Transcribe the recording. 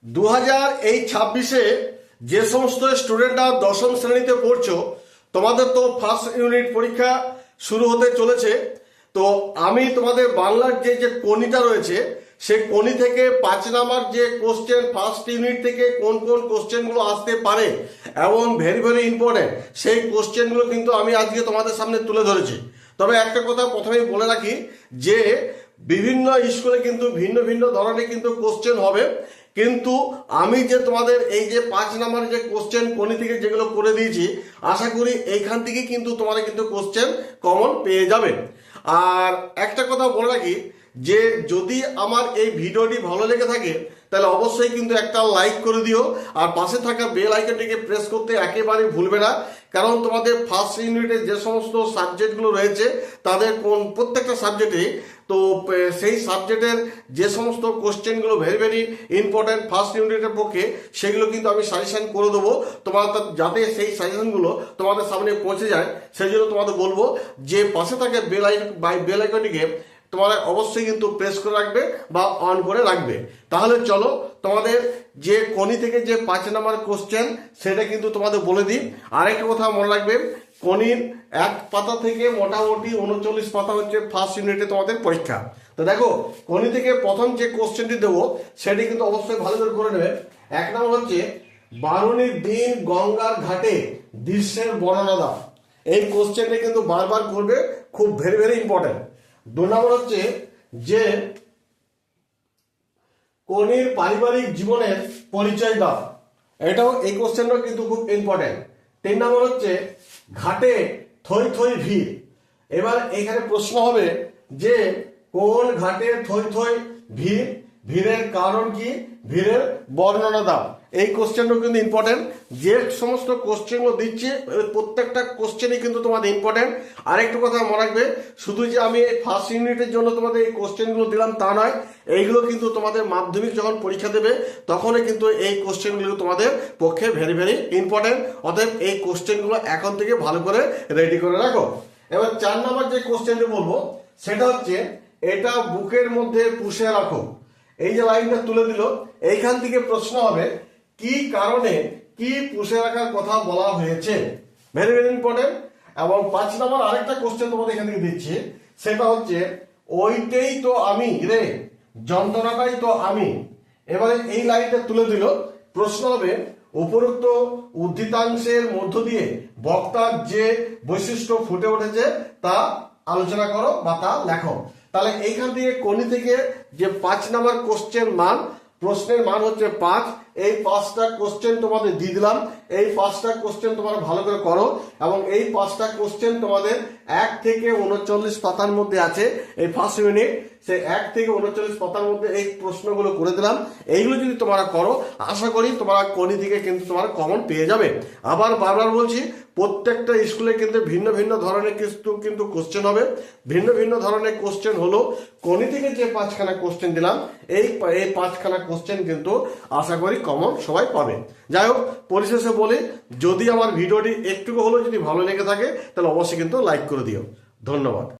2026 যে সমস্ত স্টুডেন্টরা দশম শ্রেণীতে পড়ছো, তোমাদের তো ফার্স্ট ইউনিট পরীক্ষা শুরু হতে চলেছে। তো আমি তোমাদের বাংলার যে কোণিটা রয়েছে, সেই কোণি থেকে 5 নাম্বার যে কোশ্চেন ফার্স্ট ইউনিট থেকে কোন কোন কোশ্চেনগুলো আসতে পারে এবং ভেরি ভেরি ইম্পর্টেন্ট, সেই কোশ্চেনগুলো কিন্তু আমি আজকে তোমাদের সামনে তুলে ধরেছি। তবে একটা কথা প্রথমেই বলে রাখি যে বিভিন্ন স্কুলে কিন্তু ভিন্ন ভিন্ন ধরনের কিন্তু কোশ্চেন হবে, কিন্তু আমি যে তোমাদের এই যে 5 নাম্বার যে কোশ্চেন কোণি থেকে যেগুলো করে দিয়েছি, আশা করি এইখান থেকে কিন্তু তোমরা কিন্তু কোশ্চেন কমন পেয়ে যাবে। আর একটা কথা বলে রাখি যে যদি আমার এই ভিডিওটি ভালো লেগে থাকে তাহলে অবশ্যই কিন্তু একটা লাইক করে দিও, আর পাশে থাকা বেল আইকনটিকে প্রেস করতে একেবারেই ভুলবে না। কারণ তোমাদের ফার্স্ট ইউনিটে যে সমস্ত সাবজেক্টগুলো রয়েছে তাদের প্রত্যেকটা সাবজেক্টে তো সেই সাবজেক্টের যে সমস্ত কোশ্চেনগুলো ভেরি ভেরি ইম্পর্টেন্ট ফার্স্ট ইউনিটের পক্ষে, সেগুলো কিন্তু আমি সাজেশন করে দেবো তোমার, যাতে সেই সাজেশনগুলো তোমাদের সামনে পৌঁছে যায়। সেই জন্য তোমাদের বলবো যে পাশে থাকা বেল আইকনটিকে তোমাদের অবশ্যই কিন্তু প্রেস করে রাখবে বা অন করে রাখবে। তাহলে চলো তোমাদের যে কোণি থেকে যে 5 নাম্বার কোশ্চেন সেটা কিন্তু তোমাদের বলে দিই। আরেকটা কথা মনে রাখবে, কোণির 1 পাতা থেকে মোটামুটি 39 পাতা হচ্ছে ফার্স্ট ইউনিটে তোমাদের পরীক্ষা। তো দেখো, কোণি থেকে প্রথম যে কোশ্চেনটি দেবো সেটি কিন্তু অবশ্যই ভালো করে নেবে। 1 নম্বর হচ্ছে বারুণীর দিন গঙ্গার ঘাটে দৃশ্যের বর্ণনা দাও। এই কোশ্চেনটি কিন্তু বারবার করবে, খুব ভেরি ভেরি ইম্পর্টেন্ট। 2 নম্বর হচ্ছে যে কোণির পারিবারিক জীবনের পরিচয় দাও। এটাও এই কোশ্চেনটাও কিন্তু খুব ইম্পর্টেন্ট। 3 নম্বর হচ্ছে ঘাটে থই থই ভিড়। এবার এখানে প্রশ্ন হবে যে কোন ঘাটে থই থই ভিড়, ভিড়ের কারণ কি, ভিড়ের বর্ণনা দাও। এই কোশ্চেনটাও কিন্তু ইম্পর্টেন্ট। যে সমস্ত কোশ্চেনগুলো দিচ্ছি প্রত্যেকটা কোশ্চেনই কিন্তু তোমাদের ইম্পর্টেন্ট। আরেকটু কথা মনে রাখবে, শুধু যে আমি এই ফার্স্ট ইউনিটের জন্য তোমাদের এই কোশ্চেনগুলো দিলাম তা নয়, এইগুলো কিন্তু তোমাদের মাধ্যমিক যখন পরীক্ষা দেবে তখনই কিন্তু এই কোশ্চেনগুলো তোমাদের পক্ষে ভেরি ভেরি ইম্পর্টেন্ট। অতএব এই কোশ্চেনগুলো এখন থেকে ভালো করে রেডি করে রাখো। এবার 4 নম্বর যে কোশ্চেনটি বলবো সেটা হচ্ছে এটা বুকের মধ্যে পুষে রাখো। এই যে লাইনটা তুলে দিল, এইখান থেকে প্রশ্ন হবে কি কারণে কি পুষে রাখার কথা বলা হয়েছে, ভেরি ভেরি ইম্পর্টেন্ট। এবং 5 নম্বর আরেকটা কোশ্চেন তোমাদের এখান থেকে দিচ্ছি, সেটা হচ্ছে ওইটাই তো আমি রে, যন্ত্রণাটাই তো আমি। এবারে এই লাইনটা তুলে দিল, প্রশ্ন হবে উপরোক্ত উদ্ধৃতাংশের মধ্য দিয়ে বক্তার যে বৈশিষ্ট্য ফুটে উঠেছে তা আলোচনা করো বা তা লেখো। তাহলে এইখান থেকে কোণি থেকে যে 5 নাম্বার কোশ্চেন মান, প্রশ্নের মান হচ্ছে 5। এই 5টা কোশ্চেন তোমাদের দিয়ে দিলাম। এই 5টা কোশ্চেন তোমরা ভালো করে করো এবং এই 5টা কোশ্চেন তোমাদের 1 থেকে 39 পাতার মধ্যে আছে। এই ফার্স্ট ইউনিট সেই 1 থেকে 39 পাতার মধ্যে এই প্রশ্নগুলো করে দিলাম। এইগুলো যদি তোমরা করো, আশা করি তোমরা কোণি থেকে কিন্তু তোমরা কমন পেয়ে যাবে। আবার বারবার বলছি, প্রত্যেকটা স্কুলে কিন্তু ভিন্ন ভিন্ন ধরনের কিন্তু কোশ্চেন হবে। ভিন্ন ভিন্ন ধরনের কোশ্চেন হলো কোণি থেকে যে 5খানা কোশ্চেন দিলাম, এই 5খানা কোশ্চেন কিন্তু আশা করি কমন সবাই পাবে। যাই হোক, পরিশেষে বলি, যদি আমার ভিডিওটি একটু হলেও যদি ভালো লেগে থাকে তাহলে অবশ্যই কিন্তু লাইক করে দিও। ধন্যবাদ।